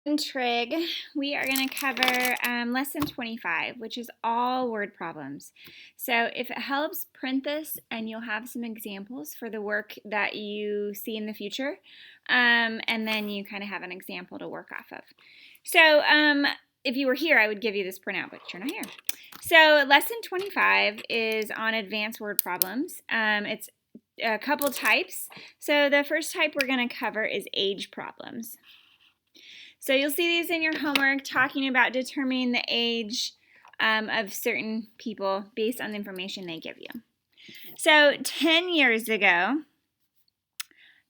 In Trig, we are going to cover lesson 25, which is all word problems. So if it helps, print this and you'll have some examples for the work that you see in the future. And then you kind of have an example to work off of. So if you were here, I would give you this printout, but you're not here. So lesson 25 is on advanced word problems. It's a couple types. So the first type we're going to cover is age problems. So you'll see these in your homework talking about determining the age of certain people based on the information they give you. So 10 years ago,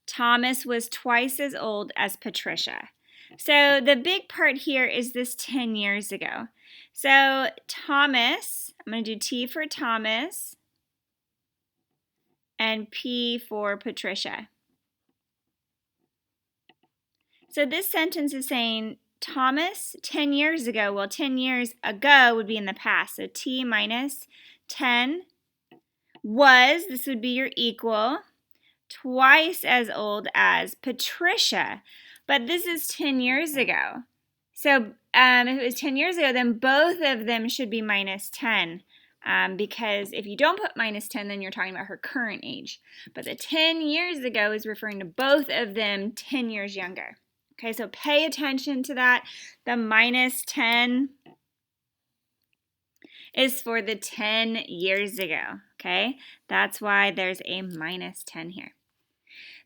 Thomas was twice as old as Patricia. So the big part here is this 10 years ago. So Thomas, I'm going to do T for Thomas and P for Patricia. So this sentence is saying Thomas 10 years ago. Well, 10 years ago would be in the past. So T minus 10 was, this would be your equal, twice as old as Patricia. But this is 10 years ago. So if it was 10 years ago, then both of them should be minus 10. Because if you don't put minus 10, then you're talking about her current age. But the 10 years ago is referring to both of them 10 years younger. Okay, so pay attention to that. The minus 10 is for the 10 years ago, okay? That's why there's a minus 10 here.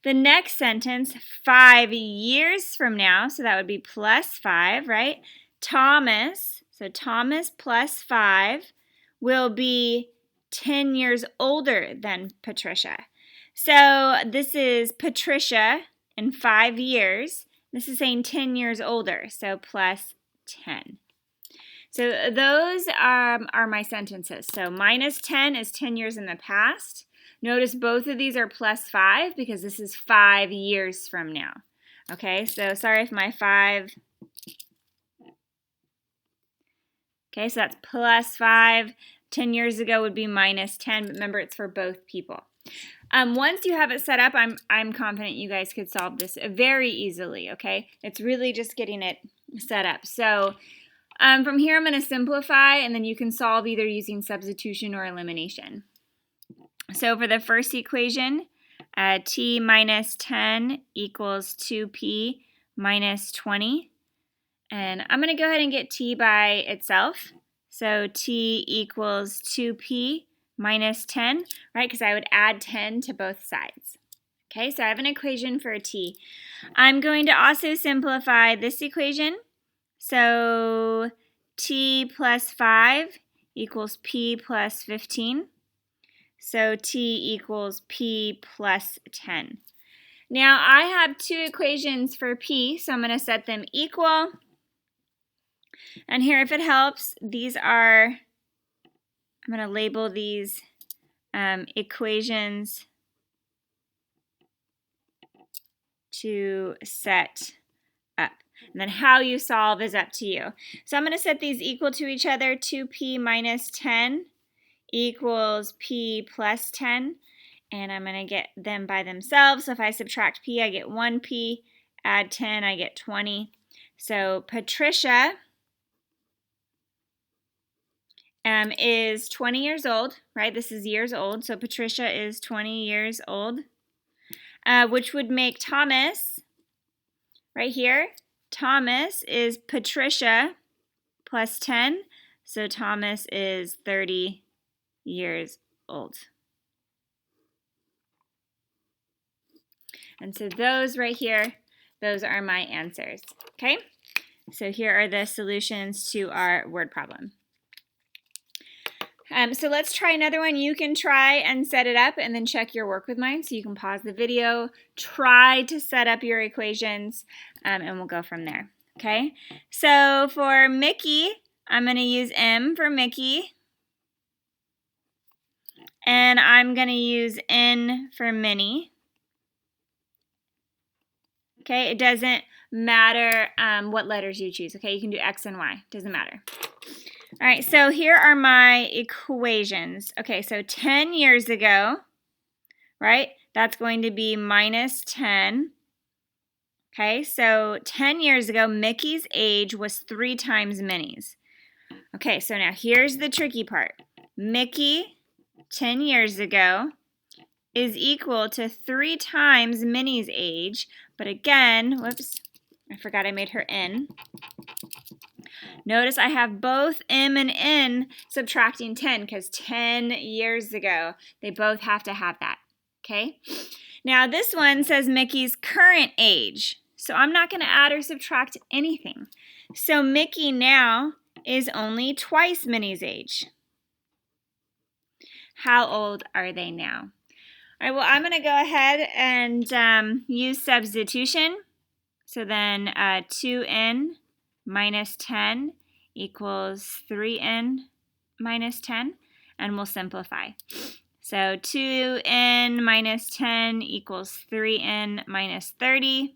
The next sentence, 5 years from now, so that would be plus 5, right? Thomas, so Thomas plus 5 will be 10 years older than Patricia. So this is Patricia in 5 years. This is saying 10 years older, so plus 10. So those are my sentences. So minus 10 is 10 years in the past. Notice both of these are plus 5 because this is 5 years from now. Okay, so sorry if my 5... Okay, so that's plus 5. 10 years ago would be minus 10, but remember it's for both people. Once you have it set up, I'm confident you guys could solve this very easily, okay? It's really just getting it set up. So from here I'm going to simplify, and then you can solve either using substitution or elimination. So for the first equation, t minus 10 equals 2p minus 20. And I'm going to go ahead and get t by itself. So t equals 2p minus 10, right? Because I would add 10 to both sides. Okay, so I have an equation for a t. I'm going to also simplify this equation. So t plus 5 equals p plus 15. So t equals p plus 10. Now I have two equations for p, so I'm going to set them equal. And here, if it helps, these are, I'm going to label these equations to set up. And then how you solve is up to you. So I'm going to set these equal to each other. 2p minus 10 equals p plus 10. And I'm going to get them by themselves. So if I subtract p, I get 1p. Add 10, I get 20. So Patricia is 20 years old, right? This is years old. So Patricia is 20 years old, which would make Thomas, right here, Thomas is Patricia plus 10. So Thomas is 30 years old. And so those right here, those are my answers, okay? So here are the solutions to our word problem. So let's try another one. You can try and set it up and then check your work with mine. So you can pause the video, try to set up your equations, and we'll go from there. Okay? So for Mickey, I'm going to use M for Mickey. And I'm going to use N for Minnie. Okay? It doesn't matter what letters you choose. Okay? You can do X and Y. Doesn't matter. All right, so here are my equations. Okay, so 10 years ago, right, that's going to be minus 10. Okay, so 10 years ago, Mickey's age was 3 times Minnie's. Okay, so now here's the tricky part. Mickey, 10 years ago, is equal to 3 times Minnie's age. But again, whoops, I forgot I made her N. Notice I have both M and N subtracting 10 because 10 years ago, they both have to have that. Okay? Now this one says Mickey's current age. So I'm not going to add or subtract anything. So Mickey now is only twice Minnie's age. How old are they now? All right, well, I'm going to go ahead and use substitution. So then 2n minus 10 equals 3n minus 10, and we'll simplify. So 2n minus 10 equals 3n minus 30.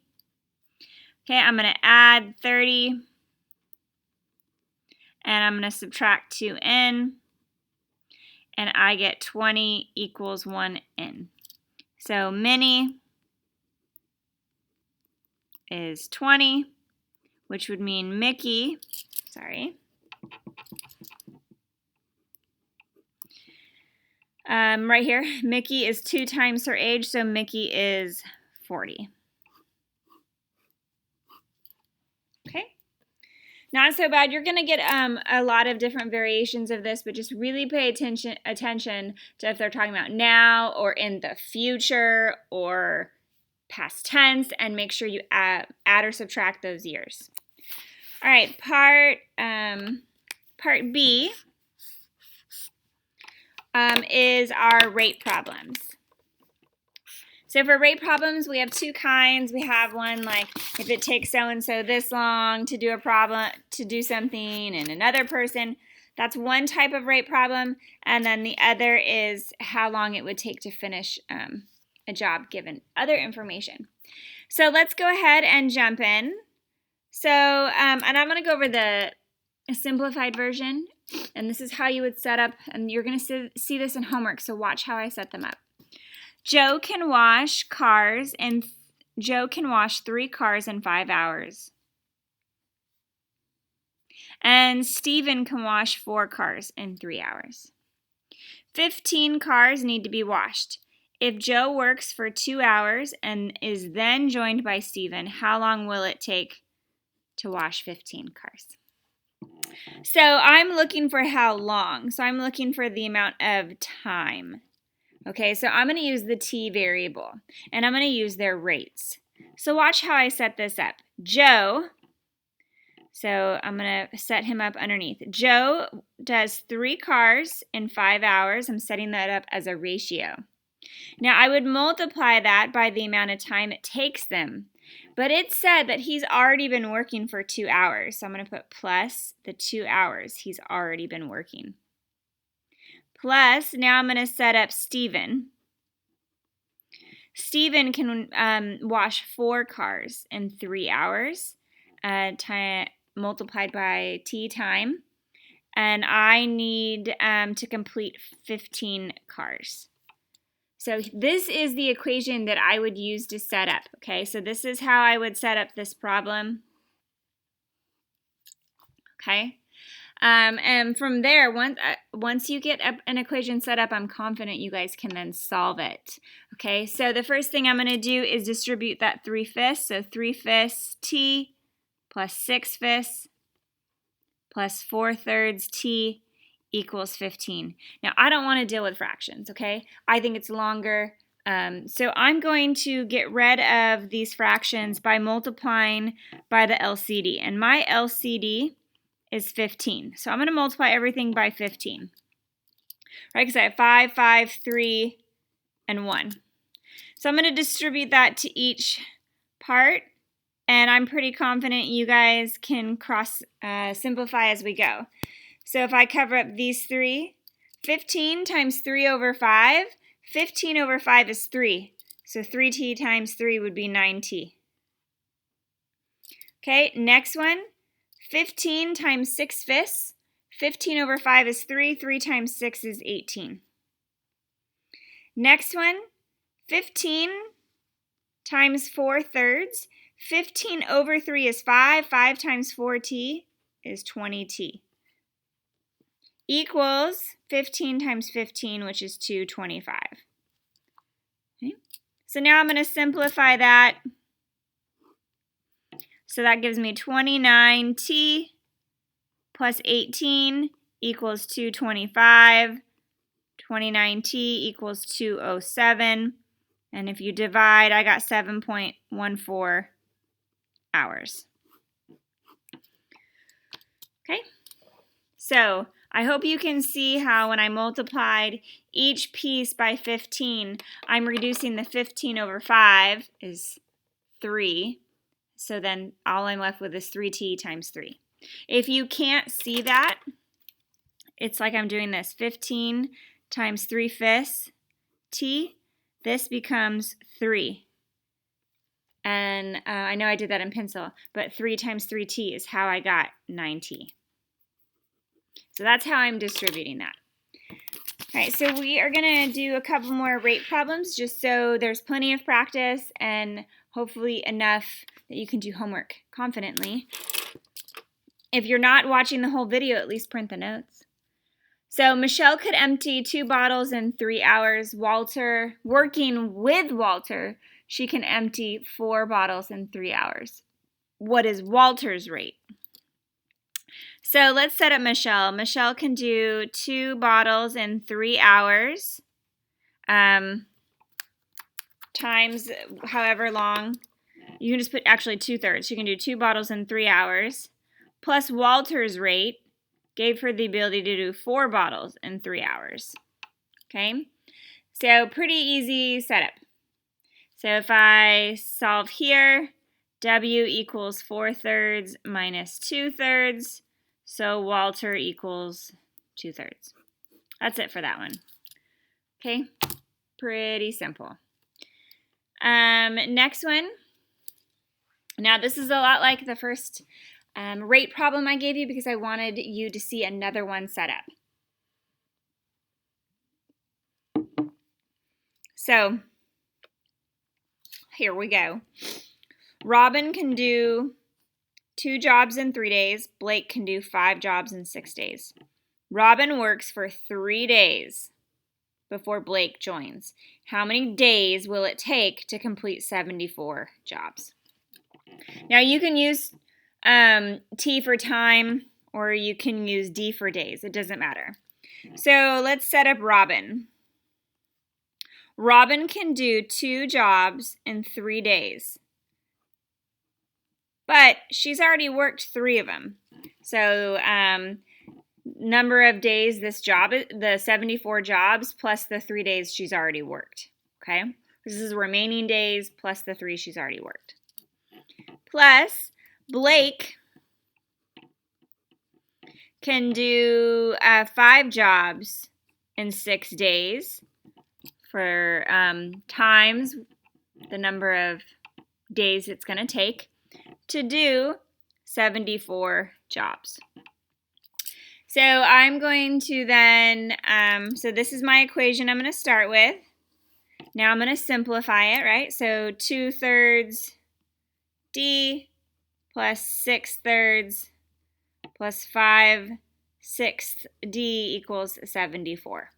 Okay, I'm going to add 30, and I'm going to subtract 2n, and I get 20 equals 1n. So Minnie is 20, which would mean Mickey, right here, Mickey is 2 times her age, so Mickey is 40. Okay, not so bad. You're going to get a lot of different variations of this, but just really pay attention to if they're talking about now or in the future or past tense, and make sure you add or subtract those years. All right, part B is our rate problems. So for rate problems, we have 2 kinds. We have one like if it takes so-and-so this long to do a problem, to do something, and another person. That's one type of rate problem. And then the other is how long it would take to finish a job given other information. So let's go ahead and jump in. So, and I'm going to go over the simplified version. And this is how you would set up, and you're going to see this in homework, so watch how I set them up. Joe can wash 3 cars in 5 hours. And Stephen can wash 4 cars in 3 hours. 15 cars need to be washed. If Joe works for 2 hours and is then joined by Stephen, how long will it take to wash 15 cars? So I'm looking for how long. So I'm looking for the amount of time. Okay, so I'm going to use the t variable, and I'm going to use their rates. So watch how I set this up. Joe, so I'm going to set him up underneath. Joe does 3 cars in 5 hours. I'm setting that up as a ratio. Now I would multiply that by the amount of time it takes them. But it said that he's already been working for 2 hours. So I'm going to put plus the 2 hours he's already been working. Plus, now I'm going to set up Stephen. Stephen can wash 4 cars in 3 hours, multiplied by t time. And I need to complete 15 cars. So this is the equation that I would use to set up. Okay, so this is how I would set up this problem. Okay. And from there, once you get an equation set up, I'm confident you guys can then solve it. Okay, so the first thing I'm going to do is distribute that 3/5. So 3/5 t plus 6/5 plus 4/3 t equals 15. Now, I don't want to deal with fractions, okay? I think it's longer. So I'm going to get rid of these fractions by multiplying by the LCD. And my LCD is 15. So I'm going to multiply everything by 15. Right, because I have 5, 5, 3, and 1. So I'm going to distribute that to each part, and I'm pretty confident you guys can cross simplify as we go. So if I cover up these 3, 15 times 3 over 5, 15 over 5 is 3. So 3t times 3 would be 9t. Okay, next one. 15 times 6/5. 15 over 5 is 3. 3 times 6 is 18. Next one. 15 times 4/3. 15 over 3 is 5. 5 times 4t is 20t. Equals 15 times 15, which is 225. Okay. So now I'm going to simplify that. So that gives me 29t plus 18 equals 225. 29t equals 207. And if you divide, I got 7.14 hours. Okay, so I hope you can see how when I multiplied each piece by 15, I'm reducing the 15 over 5 is 3. So then all I'm left with is 3t times 3. If you can't see that, it's like I'm doing this. 15 times 3/5 t. This becomes 3. And I know I did that in pencil, but 3 times 3t is how I got 9t. So that's how I'm distributing that. All right, so we are going to do a couple more rate problems just so there's plenty of practice and hopefully enough that you can do homework confidently. If you're not watching the whole video, at least print the notes. So Michelle could empty 2 bottles in 3 hours. Working with Walter, she can empty 4 bottles in 3 hours. What is Walter's rate? So let's set up Michelle. Michelle can do 2 bottles in 3 hours times however long. You can just put actually 2/3. She can do 2 bottles in 3 hours plus Walter's rate gave her the ability to do 4 bottles in 3 hours. Okay, so pretty easy setup. So if I solve here, W equals 4/3 minus 2/3. So Walter equals 2/3. That's it for that one. Okay, pretty simple. Next one. Now this is a lot like the first rate problem I gave you because I wanted you to see another one set up. So here we go. Robin can do 2 jobs in 3 days. Blake can do 5 jobs in 6 days. Robin works for 3 days before Blake joins. How many days will it take to complete 74 jobs? Now you can use T for time or you can use D for days. It doesn't matter. So let's set up Robin. Robin can do 2 jobs in 3 days. But she's already worked 3 of them. So number of days this job, the 74 jobs plus the 3 days she's already worked. Okay, this is remaining days plus the 3 she's already worked. Plus Blake can do 5 jobs in 6 days for times the number of days it's going to take to do 74 jobs. So I'm going to then, so this is my equation I'm going to start with. Now I'm going to simplify it, right? So 2/3 D plus 6/3 plus 5/6 D equals 74.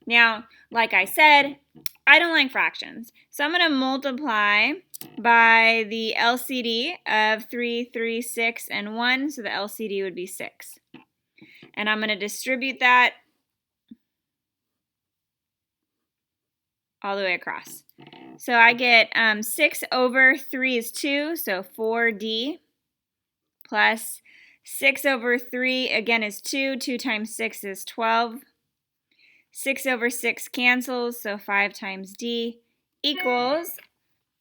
Now, like I said, I don't like fractions. So I'm going to multiply by the LCD of 3, 3, 6, and 1. So the LCD would be 6. And I'm going to distribute that all the way across. So I get 6 over 3 is 2, so 4D, plus 6 over 3, again, is 2. 2 times 6 is 12. 6 over 6 cancels, so 5 times D equals,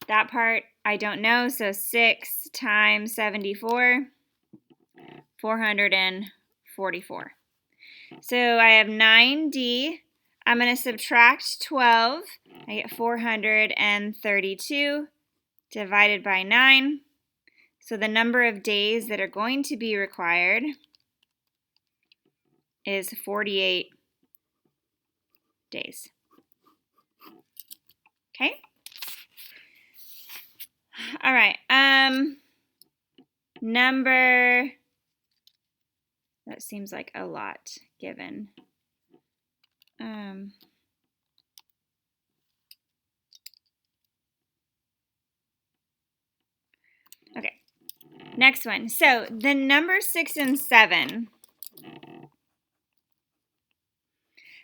that part I don't know, so 6 times 74, 444. So I have 9D. I'm going to subtract 12. I get 432 divided by 9. So the number of days that are going to be required is 48 days. Okay? All right. Number, that seems like a lot given. Okay. Next one. So the number 6 and 7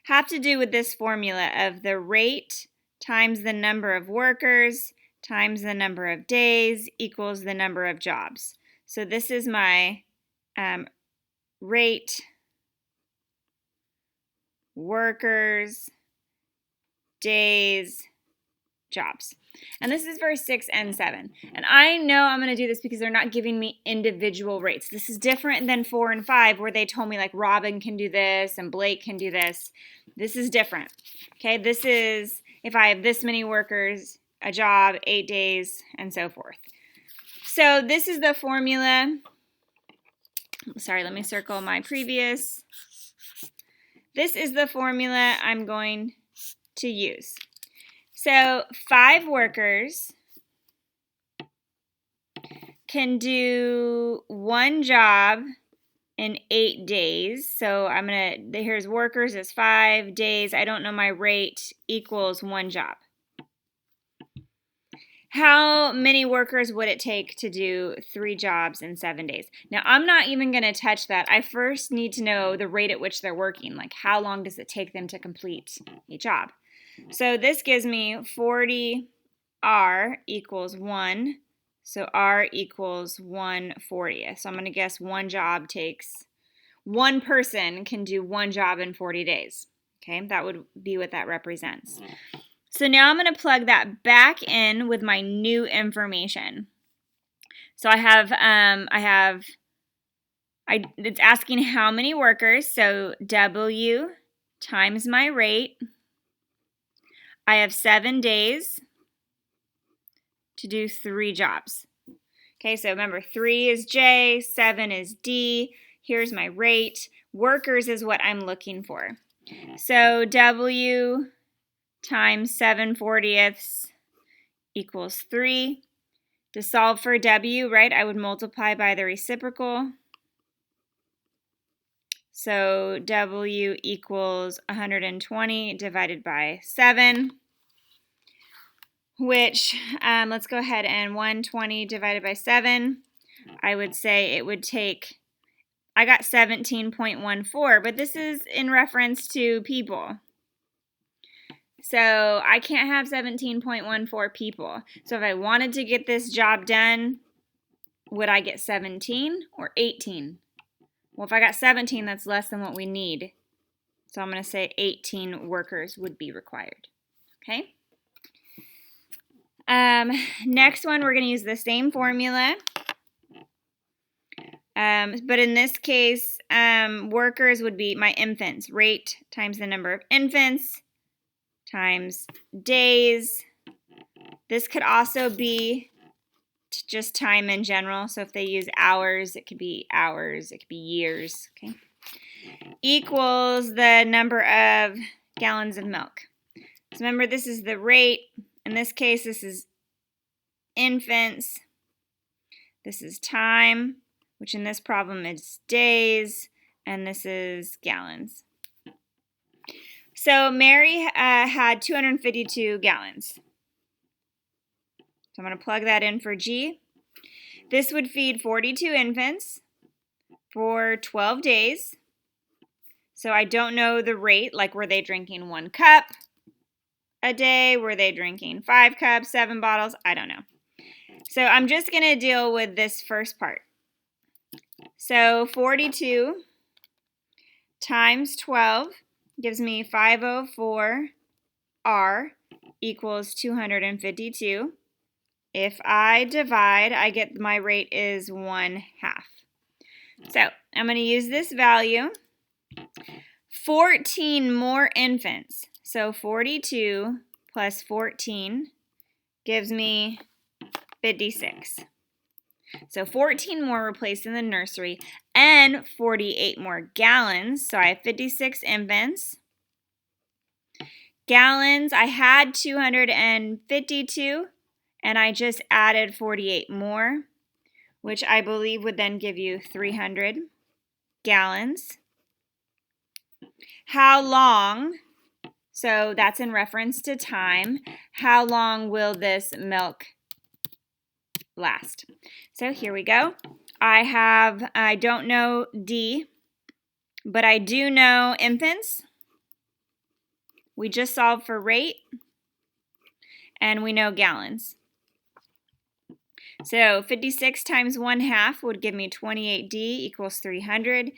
have to do with this formula of the rate times the number of workers times the number of days equals the number of jobs. So this is my rate, workers, days, jobs. And this is for 6 and 7. And I know I'm going to do this because they're not giving me individual rates. This is different than 4 and 5 where they told me like Robin can do this and Blake can do this. This is different. Okay, this is if I have this many workers, a job, 8 days, and so forth. So this is the formula. Sorry, let me circle my previous. This is the formula I'm going to use. So 5 workers can do 1 job in 8 days. So here's workers is 5 days. I don't know my rate equals 1 job. How many workers would it take to do 3 jobs in 7 days? Now, I'm not even going to touch that. I first need to know the rate at which they're working. Like, how long does it take them to complete a job? So this gives me 40R equals 1. So R equals 1/40th. So I'm going to guess 1 job takes, 1 person can do 1 job in 40 days. Okay, that would be what that represents. So now I'm going to plug that back in with my new information. So it's asking how many workers. So W times my rate. I have 7 days to do 3 jobs. Okay, so remember 3 is J, 7 is D. Here's my rate. Workers is what I'm looking for. So W times 7/40 equals 3. To solve for W, right, I would multiply by the reciprocal. So W equals 120 divided by 7, which, let's go ahead and 120 divided by 7, I would say it would take, I got 17.14, but this is in reference to people. So I can't have 17.14 people. So if I wanted to get this job done, would I get 17 or 18? Well, if I got 17, that's less than what we need. So I'm going to say 18 workers would be required. Okay? Next one, we're going to use the same formula. But in this case, workers would be my infants. Rate times the number of infants times days. This could also be just time in general. So if they use hours, it could be hours, it could be years. Okay, equals the number of gallons of milk. So remember, this is the rate. In this case, this is infants. This is time, which in this problem is days, and this is gallons. So Mary had 252 gallons. So I'm going to plug that in for G. This would feed 42 infants for 12 days. So I don't know the rate, like were they drinking 1 cup a day? Were they drinking 5 cups, 7 bottles? I don't know. So I'm just going to deal with this first part. So 42 times 12 gives me 504 R equals 252. If I divide, I get my rate is 1/2. So I'm going to use this value. 14 more infants. So 42 plus 14 gives me 56. So 14 more were placed in the nursery and 48 more gallons. So I have 56 infants. Gallons, I had 252, and I just added 48 more, which I believe would then give you 300 gallons. How long, so that's in reference to time, how long will this milk last? So here we go. I don't know D, but I do know infants. We just solved for rate, and we know gallons. So 56 times 1/2 would give me 28D equals 300.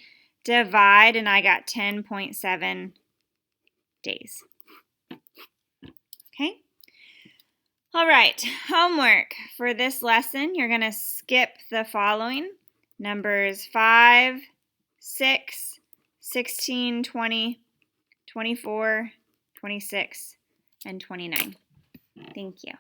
Divide, and I got 10.7 days. Okay? All right, homework for this lesson. You're going to skip the following. Numbers 5, 6, 16, 20, 24, 26, and 29. Thank you.